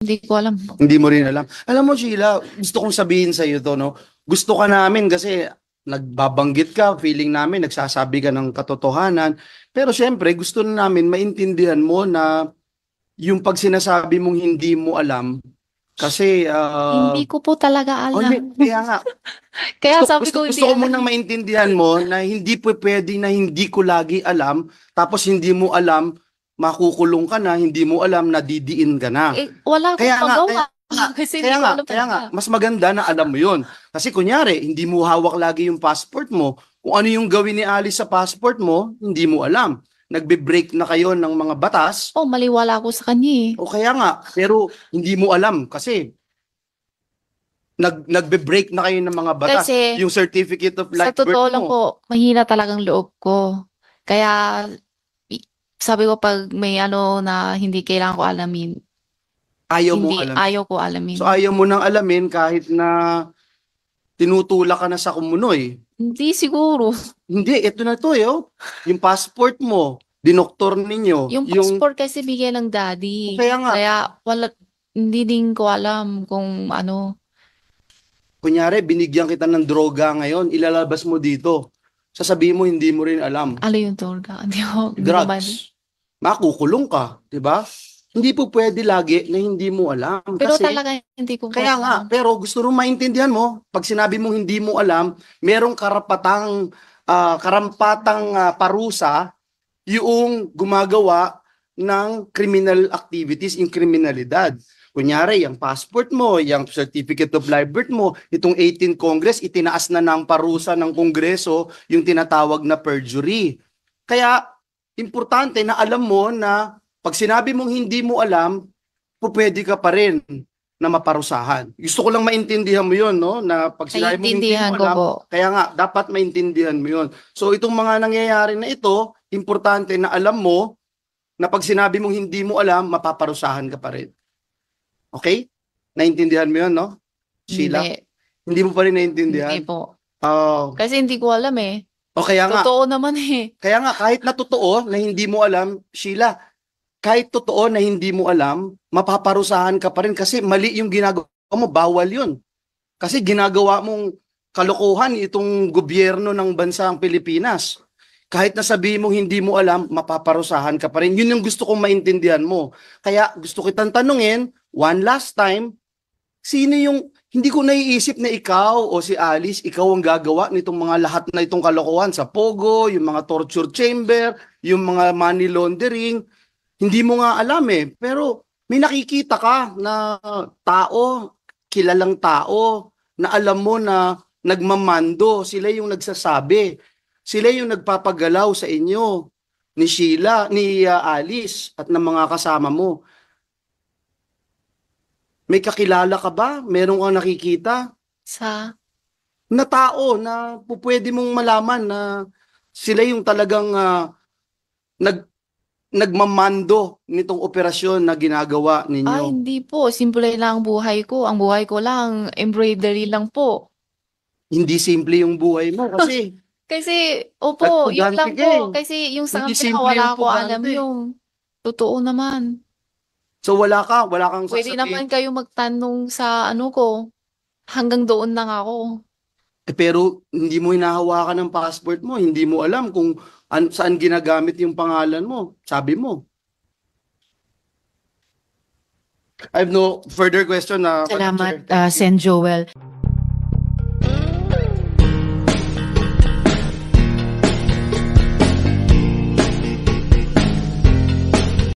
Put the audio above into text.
Hindi ko alam. Hindi mo rin alam. Alam mo, Sheila, gusto kong sabihin sa iyo to, no? Gusto ka namin kasi nagbabanggit ka, feeling namin, nagsasabi ka ng katotohanan. Pero syempre, gusto na namin maintindihan mo na yung pag sinasabi mong hindi mo alam, kasi, Hindi ko po talaga hindi, alam. kaya nga, Kaya sabi ko gusto hindi ko alam. munang maintindihan mo na hindi po pwede na hindi ko lagi alam, tapos hindi mo alam, makukulong ka na, hindi mo alam, nadidiin ka na. Wala akong Kaya nga, magawa. Kasi hindi ko alam kaya nga, talaga. mas maganda na alam mo yun. Kasi kunyari, hindi mo hawak lagi yung passport mo. Kung ano yung gawin ni Alice sa passport mo, hindi mo alam. Nagbe-break na kayo ng mga batas, Oh, maliwala ako sa kanya eh. o kaya nga, pero hindi mo alam kasi nagbe-break na kayo ng mga batas. Kasi Yung certificate of sa live birth totoo lang mo, po, mahina talagang loob ko. Kaya sabi ko pag may ano na hindi kailangan ko alamin, ayaw mong hindi alam. ayaw ko So alamin. ayaw mo nang alamin kahit na tinutulak ka na sa kumunoy. Hindi siguro. Hindi, ito na to, yo. Yung passport mo, dinoktor ninyo. Yung Yung, passport kasi bigyan ng daddy. kaya nga, Kaya wala, hindi din ko alam kung ano. kunyari, binigyan kita ng droga ngayon, ilalabas mo dito. Sasabihin mo, hindi mo rin alam. Ano yung tulga? Hindi ko man. Drugs. Makukulong ka, di ba? Hindi po pwede lagi na hindi mo alam. Pero Kasi, talaga hindi ko po kaya nga, alam. pero gusto rin maintindihan mo, pag sinabi mong hindi mo alam, merong karampatang parusa yung gumagawa ng criminal activities, yung kriminalidad. Kunyari, yung passport mo, yung certificate of live birth mo, itong 18th Congress, itinaas na ng parusa ng Kongreso yung tinatawag na perjury. Kaya, importante na alam mo na pag sinabi mong hindi mo alam, pwede ka pa rin na maparusahan. Gusto ko lang maintindihan mo yun, no? Na pag sinabi mong hindi Naiintindihan mo ko alam, po. kaya nga, dapat maintindihan mo yun. So, itong mga nangyayari na ito, importante na alam mo na pag sinabi mong hindi mo alam, mapaparusahan ka pa rin. Okay? Naintindihan mo yun, no? Sheila? Hindi. Hindi mo pa rin Hindi naintindihan? po. Oh. Kasi hindi ko alam eh. O kaya nga, Totoo naman eh. kahit na totoo na hindi mo alam, Sheila, kahit totoo na hindi mo alam, mapaparusahan ka pa rin kasi mali yung ginagawa mo, bawal yun. Kasi ginagawa mong kalokohan itong gobyerno ng bansang Pilipinas. Kahit na sabihin mong hindi mo alam, mapaparusahan ka pa rin. Yun yung gusto kong maintindihan mo. Kaya gusto kitang tanungin, one last time, sino yung, hindi ko naiisip na ikaw o si Alice, ikaw ang gagawa nitong mga lahat na itong kalokohan sa Pogo, yung mga torture chamber, yung mga money laundering, hindi mo nga alam eh. Pero may nakikita ka na tao, kilalang tao, na alam mo na nagmamando, sila yung nagsasabi. Sila yung nagpapagalaw sa inyo ni Sheila, ni Alice at ng mga kasama mo. May kakilala ka ba? Meron kang nakikita Sa, na tao na pwede mong malaman na sila yung talagang nag nagmamando nitong operasyon na ginagawa ninyo. hindi po. Simple lang ang buhay ko. Ang buhay ko lang, embroidery lang po. Hindi simple yung buhay mo kasi Kasi, opo, yun nagpugante lang ka eh. po. Kasi yung sa Hindi kanila, simple yung wala ko alam pugante. yung totoo naman. So wala kang Pwede sasabihin. naman kayo magtanong sa ano ko. Hanggang doon lang ako. Pero hindi mo hinahawakan ng passport mo, hindi mo alam kung saan ginagamit yung pangalan mo. Sabi mo. I have no further question na Madam Chair. Salamat, Sen Joel.